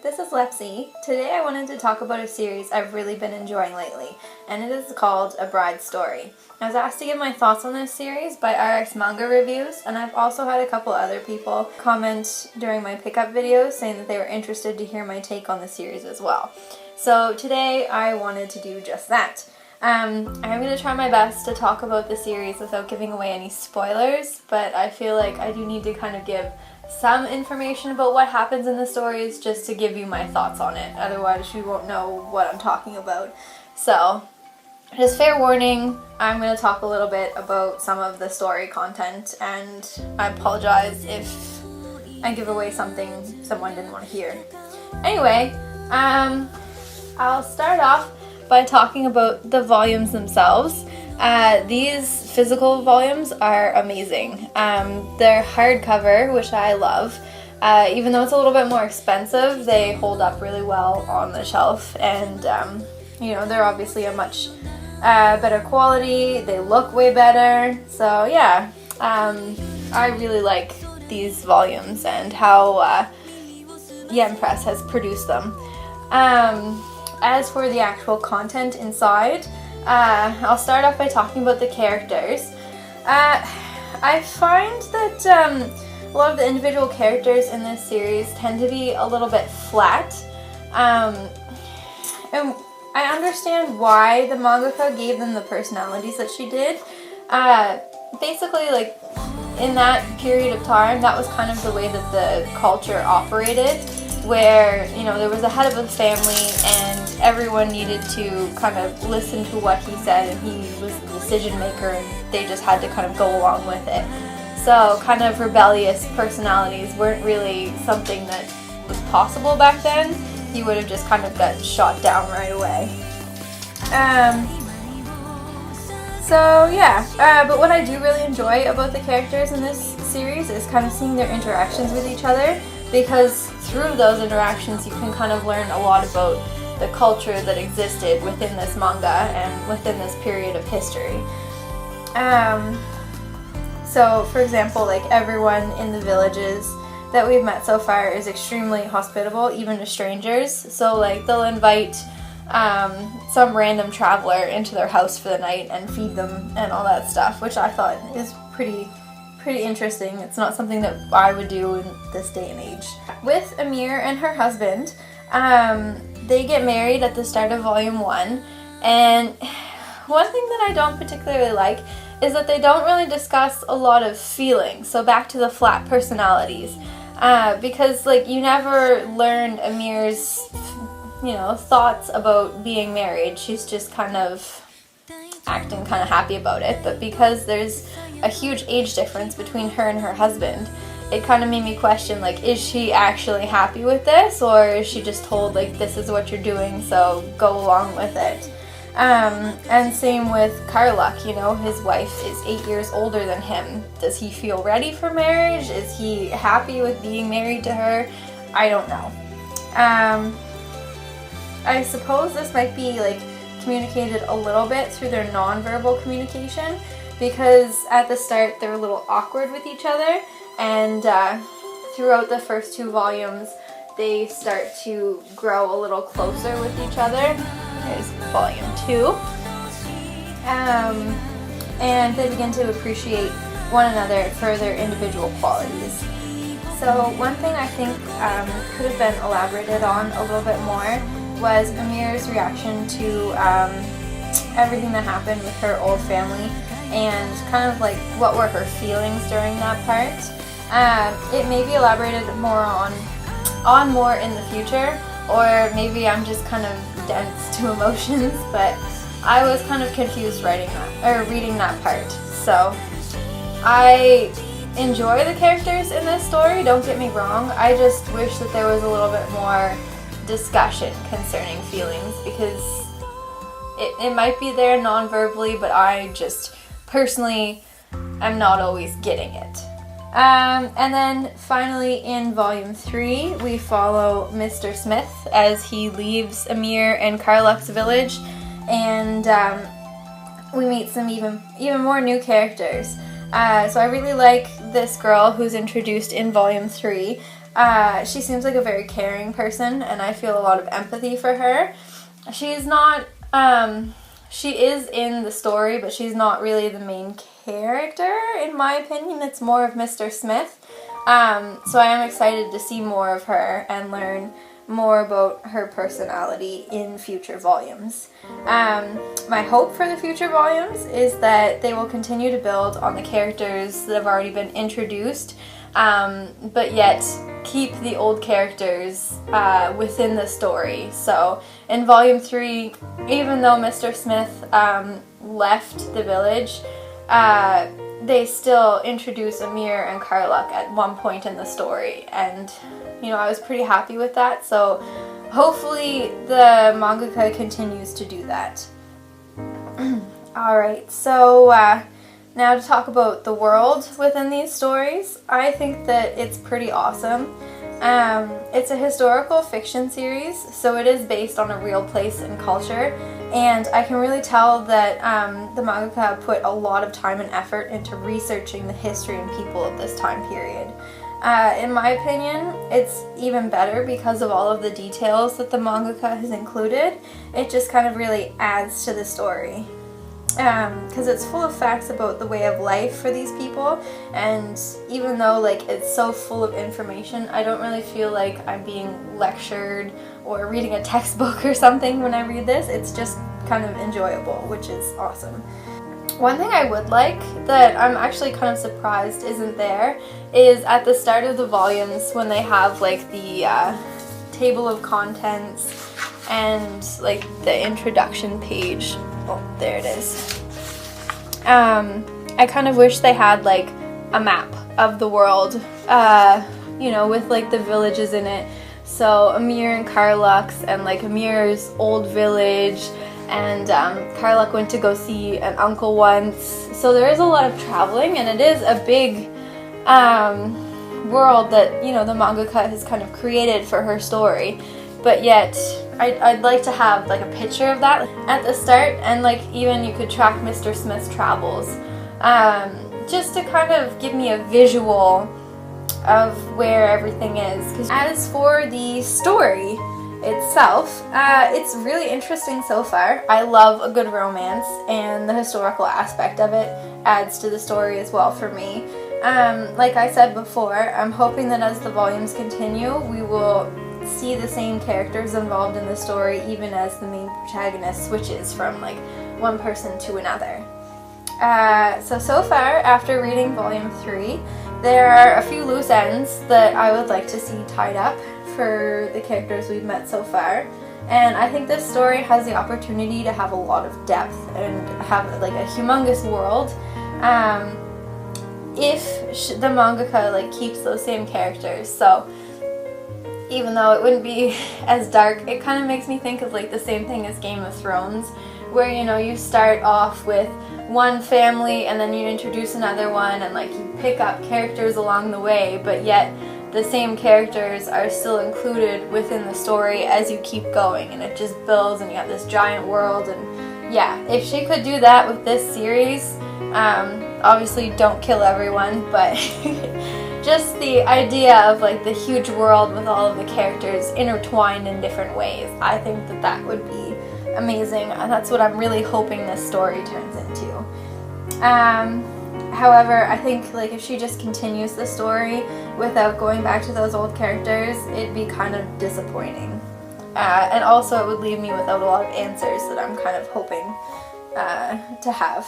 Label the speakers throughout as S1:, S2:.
S1: this is Lepsy. Today I wanted to talk about a series I've really been enjoying lately, and it is called A Bride's Story. I was asked to give my thoughts on this series by RX Manga Reviews, and I've also had a couple other people comment during my pickup videos saying that they were interested to hear my take on the series as well. So today I wanted to do just that. I'm going to try my best to talk about the series without giving away any spoilers, but I feel like I do need to kind of give some information about what happens in the stories just to give you my thoughts on it. Otherwise you won't know what I'm talking about. So, just fair warning, I'm going to talk a little bit about some of the story content, and I apologize if I give away something someone didn't want to hear. Anyway, I'll start off by talking about the volumes themselves. These physical volumes are amazing. They're hardcover, which I love. Even though it's a little bit more expensive, they hold up really well on the shelf, and they're obviously a much better quality. They look way better. So yeah, I really like these volumes and how Yen Press has produced them. As for the actual content inside, I'll start off by talking about the characters. I find that a lot of the individual characters in this series tend to be a little bit flat. And I understand why the mangaka gave them the personalities that she did. Basically, like, in that period of time, that was kind of the way that the culture operated, where, there was a head of a family and everyone needed to kind of listen to what he said, and he was the decision maker, and they just had to kind of go along with it. So kind of rebellious personalities weren't really something that was possible back then. He would have just kind of got shot down right away. But what I do really enjoy about the characters in this series is kind of seeing their interactions with each other, because through those interactions you can kind of learn a lot about the culture that existed within this manga and within this period of history. So for example, like, everyone in the villages that we've met so far is extremely hospitable, even to strangers. So like, they'll invite some random traveler into their house for the night and feed them and all that stuff, which I thought is pretty interesting. It's not something that I would do in this day and age. With Amir and her husband, they get married at the start of Volume 1, and one thing that I don't particularly like is that they don't really discuss a lot of feelings. So back to the flat personalities, because like, you never learned Amir's thoughts about being married. She's just kind of acting kind of happy about it, but because there's a huge age difference between her and her husband, it kind of made me question, like, is she actually happy with this, or is she just told, like, this is what you're doing, so go along with it? And same with Karluk, his wife is 8 years older than him. Does he feel ready for marriage? Is he happy with being married to her? I don't know. I suppose this might be, like, communicated a little bit through their non-verbal communication, because at the start they're a little awkward with each other, and throughout the first 2 volumes they start to grow a little closer with each other. Here's Volume 2. And they begin to appreciate one another for their individual qualities. So one thing I think could have been elaborated on a little bit more was Amir's reaction to everything that happened with her old family, and kind of like, what were her feelings during that part. It may be elaborated more on more in the future, or maybe I'm just kind of dense to emotions, but I was kind of confused reading that part. So I enjoy the characters in this story, don't get me wrong. I just wish that there was a little bit more discussion concerning feelings, because it might be there non-verbally, but I just personally am not always getting it. And then finally in Volume 3 we follow Mr. Smith as he leaves Amir and Karluk's village, and we meet some even more new characters. So I really like this girl who's introduced in Volume 3. She seems like a very caring person, and I feel a lot of empathy for her. She's not, she is in the story, but she's not really the main character, in my opinion. It's more of Mr. Smith. So I am excited to see more of her and learn more about her personality in future volumes. My hope for the future volumes is that they will continue to build on the characters that have already been introduced, but yet keep the old characters within the story. So in volume 3, even though Mr. Smith left the village, they still introduce Amir and Karluk at one point in the story, and I was pretty happy with that, so hopefully the mangaka continues to do that. Alright, so now to talk about the world within these stories. I think that it's pretty awesome. It's a historical fiction series, so it is based on a real place and culture, and I can really tell that the mangaka put a lot of time and effort into researching the history and people of this time period. In my opinion, it's even better because of all of the details that the mangaka has included. It just kind of really adds to the story. Because it's full of facts about the way of life for these people, and even though it's so full of information, I don't really feel like I'm being lectured or reading a textbook or something when I read this. It's just kind of enjoyable, which is awesome. One thing I would like that I'm actually kind of surprised isn't there is at the start of the volumes when they have the table of contents and the introduction page. Oh, there it is. I kind of wish they had a map of the world, with the villages in it. So Amir and Karluk's, and Amir's old village, and Karluk went to go see an uncle once. So there is a lot of traveling, and it is a big world that the mangaka has kind of created for her story. But yet, I'd like to have a picture of that at the start, and even you could track Mr. Smith's travels, just to kind of give me a visual of where everything is. 'Cause as for the story itself, it's really interesting so far. I love a good romance, and the historical aspect of it adds to the story as well for me. Like I said before, I'm hoping that as the volumes continue, we will see the same characters involved in the story, even as the main protagonist switches from one person to another. So far, after reading volume 3, there are a few loose ends that I would like to see tied up for the characters we've met so far, and I think this story has the opportunity to have a lot of depth and have a humongous world if the mangaka keeps those same characters. So even though it wouldn't be as dark, it kind of makes me think of the same thing as Game of Thrones, where you start off with one family and then you introduce another one, and you pick up characters along the way, but yet the same characters are still included within the story as you keep going, and it just builds, and you have this giant world. And yeah, if she could do that with this series, obviously don't kill everyone, but just the idea of the huge world with all of the characters intertwined in different ways, I think that would be amazing, and that's what I'm really hoping this story turns into. However, I think if she just continues the story without going back to those old characters, it'd be kind of disappointing. And also it would leave me without a lot of answers that I'm kind of hoping to have.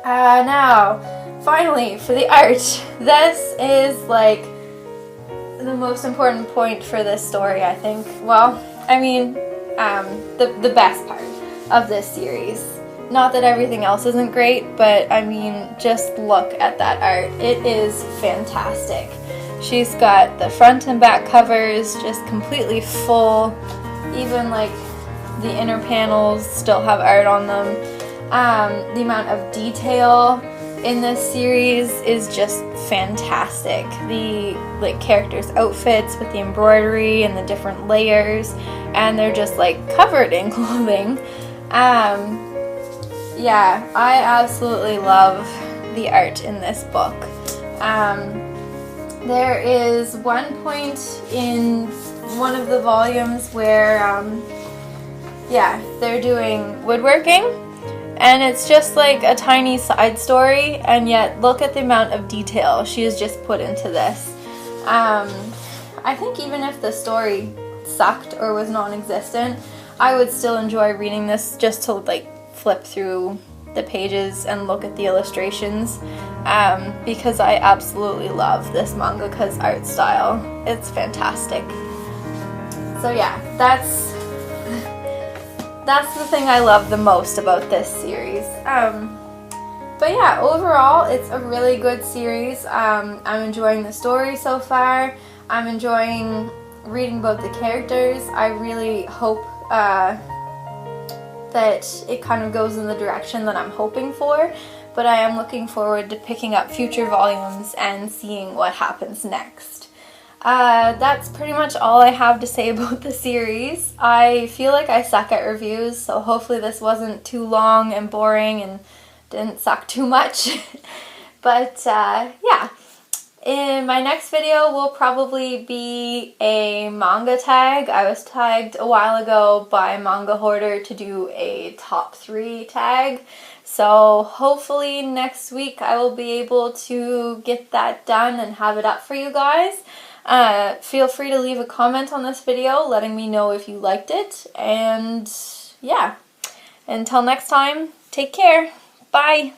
S1: Now, finally, for the art. This is the most important point for this story, I think. Well, I mean, the best part of this series. Not that everything else isn't great, but I mean, just look at that art. It is fantastic. She's got the front and back covers just completely full. Even the inner panels still have art on them. The amount of detail in this series is just fantastic. The characters' outfits with the embroidery and the different layers, and they're just covered in clothing. Yeah, I absolutely love the art in this book. There is one point in one of the volumes where, yeah, they're doing woodworking, and it's just like a tiny side story, and yet look at the amount of detail she has just put into this. I think even if the story sucked or was non-existent, I would still enjoy reading this just to like flip through the pages and look at the illustrations, because I absolutely love this mangaka's art style. It's fantastic. So yeah, that's the thing I love the most about this series. But yeah, overall it's a really good series. I'm enjoying the story so far. I'm enjoying reading about the characters. I really hope that it kind of goes in the direction that I'm hoping for, but I am looking forward to picking up future volumes and seeing what happens next. That's pretty much all I have to say about the series. I feel like I suck at reviews, so hopefully this wasn't too long and boring and didn't suck too much. But yeah. In my next video will probably be a manga tag. I was tagged a while ago by Manga Hoarder to do a top 3 tag. So hopefully next week I will be able to get that done and have it up for you guys. Feel free to leave a comment on this video letting me know if you liked it. And yeah, until next time, take care. Bye.